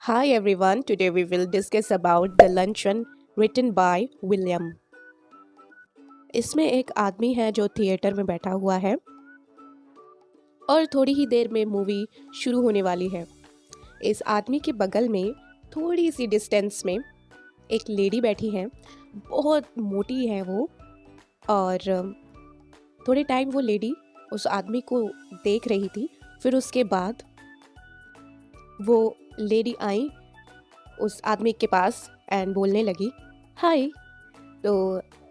Hi everyone, today we will discuss about The Luncheon written by William. इसमें एक आदमी है जो थिएटर में बैठा हुआ है और थोड़ी ही देर में मूवी शुरू होने वाली है। इस आदमी के बगल में थोड़ी सी डिस्टेंस में एक लेडी बैठी है। बहुत मोटी है वो और थोड़े टाइम वो लेडी उस आदमी को देख रही थी। फिर उसके बाद वो लेडी आई उस आदमी के पास एंड बोलने लगी हाय। तो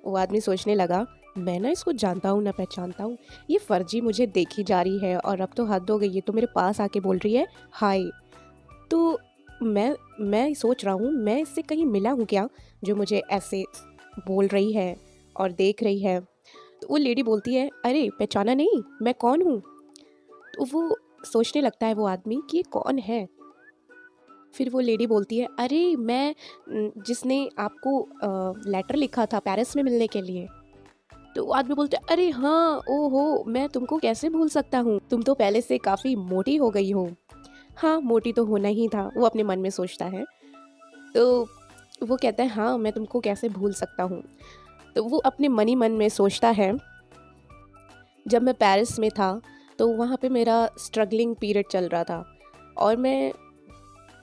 वो आदमी सोचने लगा मैं ना इसको जानता हूँ ना पहचानता हूँ, ये फर्जी मुझे देखी जा रही है और अब तो हद हो गई, ये तो मेरे पास आके बोल रही है हाय। तो मैं सोच रहा हूँ मैं इससे कहीं मिला हूँ क्या जो मुझे ऐसे बोल रही है और देख रही है। तो वो लेडी बोलती है अरे पहचाना नहीं, मैं कौन हूँ। तो वो सोचने लगता है वो आदमी कि ये कौन है। फिर वो लेडी बोलती है अरे मैं जिसने आपको लेटर लिखा था पेरिस में मिलने के लिए। तो वो आदमी बोलते है अरे हाँ ओहो, मैं तुमको कैसे भूल सकता हूँ, तुम तो पहले से काफ़ी मोटी हो गई हो। हाँ मोटी तो होना ही था, वो अपने मन में सोचता है। तो वो कहता है हाँ मैं तुमको कैसे भूल सकता हूँ। तो वो अपने मन ही मन में सोचता है जब मैं पेरिस में था तो वहाँ पे मेरा स्ट्रगलिंग पीरियड चल रहा था और मैं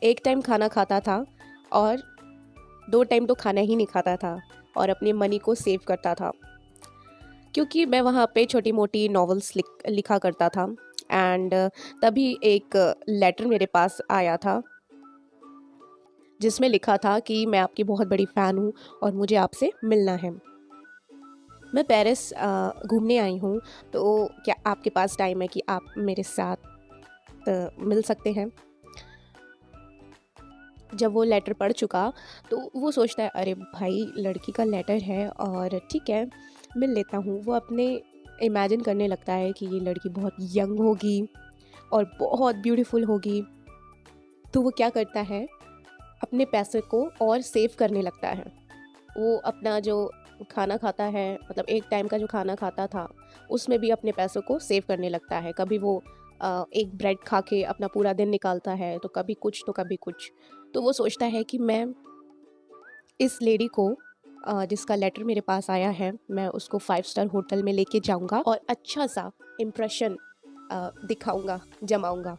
एक टाइम खाना खाता था और 2 टाइम तो खाना ही नहीं खाता था और अपने मनी को सेव करता था क्योंकि मैं वहाँ पे छोटी मोटी नॉवेल्स लिखा करता था। एंड तभी एक लेटर मेरे पास आया था जिसमें लिखा था कि मैं आपकी बहुत बड़ी फ़ैन हूँ और मुझे आपसे मिलना है। मैं पेरिस घूमने आई हूँ, तो क्या आपके पास टाइम है कि आप मेरे साथ मिल सकते हैं। जब वो लेटर पढ़ चुका तो वो सोचता है अरे भाई लड़की का लेटर है और ठीक है मिल लेता हूँ। वो अपने इमेजिन करने लगता है कि ये लड़की बहुत यंग होगी और बहुत ब्यूटीफुल होगी। तो वो क्या करता है अपने पैसे को और सेव करने लगता है। वो अपना जो खाना खाता है, मतलब एक टाइम का जो खाना खाता था उसमें भी अपने पैसों को सेव करने लगता है। कभी वो एक ब्रेड खा के अपना पूरा दिन निकालता है, तो कभी कुछ तो कभी कुछ। तो वो सोचता है कि मैं इस लेडी को जिसका लेटर मेरे पास आया है मैं उसको 5 स्टार होटल में लेके जाऊंगा और अच्छा सा इम्प्रेशन दिखाऊंगा, जमाऊंगा।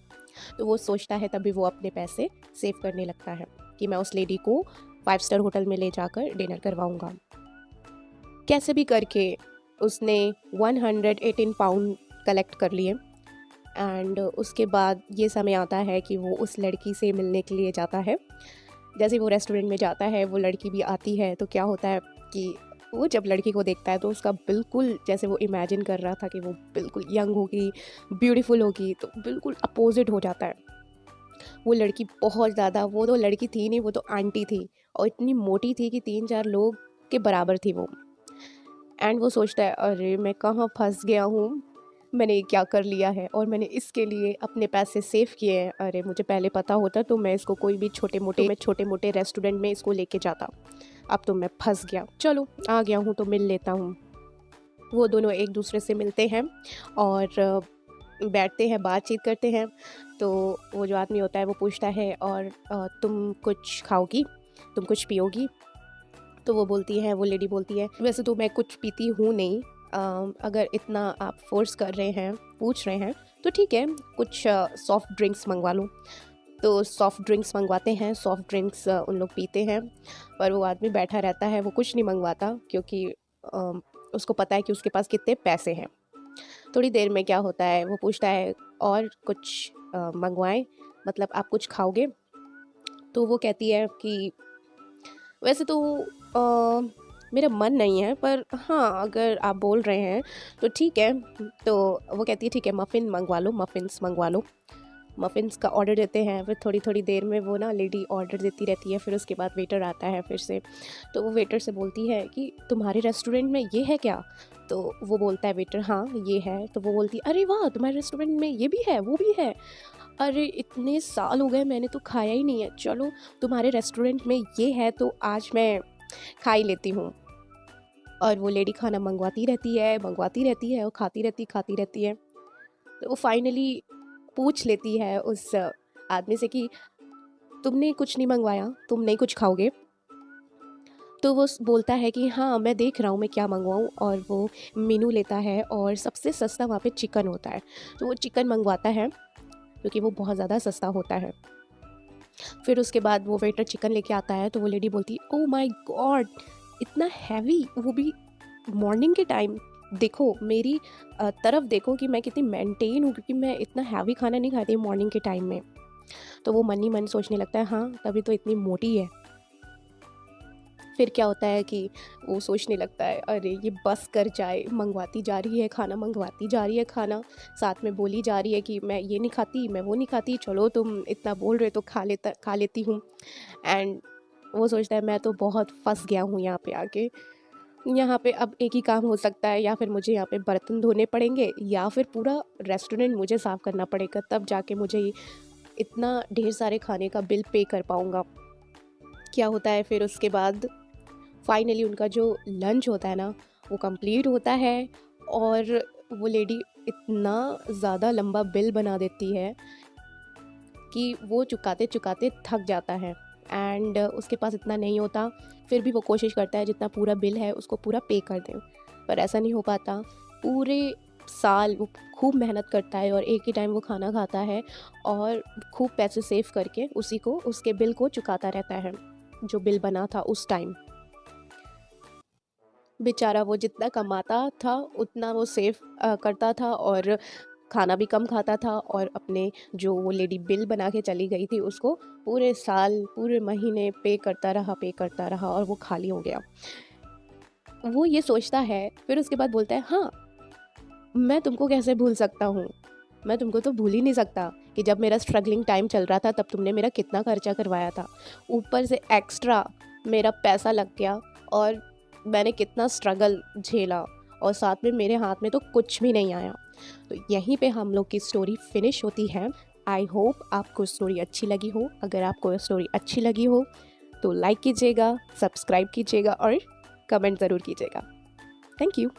तो वो सोचता है तभी वो अपने पैसे सेव करने लगता है कि मैं उस लेडी को 5 स्टार होटल में ले जाकर डिनर करवाऊंगा। कैसे भी करके उसने 118 पाउंड कलेक्ट कर लिए। एंड उसके बाद ये समय आता है कि वो उस लड़की से मिलने के लिए जाता है। जैसे वो रेस्टोरेंट में जाता है वो लड़की भी आती है। तो क्या होता है कि वो जब लड़की को देखता है तो उसका बिल्कुल जैसे वो इमेजिन कर रहा था कि वो बिल्कुल यंग होगी, ब्यूटीफुल होगी, तो बिल्कुल अपोजिट हो जाता है। वो लड़की बहुत ज़्यादा, वो तो लड़की थी नहीं, वो तो आंटी थी और इतनी मोटी थी कि 3-4 लोग के बराबर थी वो। एंड वो सोचता है अरे मैं कहाँ फंस गया हूँ, मैंने ये क्या कर लिया है और मैंने इसके लिए अपने पैसे सेव किए हैं। अरे मुझे पहले पता होता तो मैं इसको कोई भी छोटे मोटे रेस्टोरेंट में इसको लेके जाता। अब तो मैं फंस गया, चलो आ गया हूँ तो मिल लेता हूँ। वो दोनों एक दूसरे से मिलते हैं और बैठते हैं, बातचीत करते हैं। तो वो जो आदमी होता है वो पूछता है और तुम कुछ खाओगी, तुम कुछ पियोगी। तो वो बोलती है, वो लेडी बोलती है वैसे तो मैं कुछ पीती हूँ नहीं, अगर इतना आप फोर्स कर रहे हैं, पूछ रहे हैं तो ठीक है, कुछ सॉफ्ट ड्रिंक्स मंगवा लो। तो सॉफ्ट ड्रिंक्स मंगवाते हैं, सॉफ्ट ड्रिंक्स उन लोग पीते हैं। पर वो आदमी बैठा रहता है, वो कुछ नहीं मंगवाता क्योंकि उसको पता है कि उसके पास कितने पैसे हैं। थोड़ी देर में क्या होता है, वो पूछता है और कुछ मंगवाएं, मतलब आप कुछ खाओगे। तो वो कहती है कि वैसे तो मेरा मन नहीं है, पर हाँ अगर आप बोल रहे हैं तो ठीक है। तो वो कहती है ठीक है मफ़िन मंगवा लो, मफ़िन्स मंगवा लो। मफ़िन्स का ऑर्डर देते हैं। फिर थोड़ी थोड़ी देर में वो ना लेडी ऑर्डर देती रहती है। फिर उसके बाद वेटर आता है फिर से। तो वो वेटर से बोलती है कि तुम्हारे रेस्टोरेंट में ये है क्या। तो वो बोलता है वेटर हाँ ये है। तो वो बोलती है अरे वाह तुम्हारे रेस्टोरेंट में ये भी है वो भी है, अरे इतने साल हो गए मैंने तो खाया ही नहीं है, चलो तुम्हारे रेस्टोरेंट में ये है तो आज मैं खा ही लेती हूँ। और वो लेडी खाना मंगवाती रहती है और खाती रहती है। तो वो फाइनली पूछ लेती है उस आदमी से कि तुमने कुछ नहीं मंगवाया, तुम नहीं कुछ खाओगे? तो वो बोलता है कि हाँ, मैं देख रहा हूँ मैं क्या मंगवाऊँ, और वो मेनू लेता है और सबसे सस्ता वहाँ पे चिकन होता है, तो वो चिकन मंगवाता है क्योंकि वो बहुत ज़्यादा सस्ता होता है। फिर उसके बाद वो वेटर चिकन लेके आता है, तो वो लेडी बोलती है, ओह माय गॉड, इतना हैवी, वो भी मॉर्निंग के टाइम। देखो मेरी तरफ देखो कि मैं कितनी मेंटेन हूँ, क्योंकि मैं इतना हैवी खाना नहीं खाती मॉर्निंग के टाइम में। तो वो मन ही मन सोचने लगता है, हाँ तभी तो इतनी मोटी है। फिर क्या होता है कि वो सोचने लगता है, अरे ये बस कर जाए, मंगवाती जा रही है खाना, मंगवाती जा रही है खाना, साथ में बोली जा रही है कि मैं ये नहीं खाती, मैं वो नहीं खाती, चलो तुम इतना बोल रहे तो खा लेती हूँ। एंड वो सोचता है, मैं तो बहुत फंस गया हूँ यहाँ पे आके। यहाँ पे अब एक ही काम हो सकता है, या फिर मुझे यहाँ पे बर्तन धोने पड़ेंगे, या फिर पूरा रेस्टोरेंट मुझे साफ़ करना पड़ेगा, तब जाके मुझे इतना ढेर सारे खाने का बिल पे कर पाऊँगा। क्या होता है फिर उसके बाद, फाइनली उनका जो लंच होता है ना, वो कंप्लीट होता है, और वो लेडी इतना ज़्यादा लंबा बिल बना देती है कि वो चुकाते चुकाते थक जाता है। एंड उसके पास इतना नहीं होता, फिर भी वो कोशिश करता है जितना पूरा बिल है उसको पूरा पे कर दें, पर ऐसा नहीं हो पाता। पूरे साल वो खूब मेहनत करता है और एक ही टाइम वो खाना खाता है, और खूब पैसे सेव करके उसी को, उसके बिल को चुकाता रहता है जो बिल बना था उस टाइम। बेचारा वो जितना कमाता था उतना वो सेव करता था, और खाना भी कम खाता था, और अपने जो वो लेडी बिल बना के चली गई थी उसको पूरे साल, पूरे महीने पे करता रहा, और वो खाली हो गया। वो ये सोचता है, फिर उसके बाद बोलता है, हाँ मैं तुमको कैसे भूल सकता हूँ, मैं तुमको तो भूल ही नहीं सकता कि जब मेरा स्ट्रगलिंग टाइम चल रहा था तब तुमने मेरा कितना खर्चा करवाया था, ऊपर से एक्स्ट्रा मेरा पैसा लग गया, और मैंने कितना स्ट्रगल झेला, और साथ में मेरे हाथ में तो कुछ भी नहीं आया। तो यहीं पे हम लोग की स्टोरी फिनिश होती है। आई होप आपको स्टोरी अच्छी लगी हो। अगर आपको स्टोरी अच्छी लगी हो तो लाइक कीजिएगा, सब्सक्राइब कीजिएगा और कमेंट ज़रूर कीजिएगा। Thank you.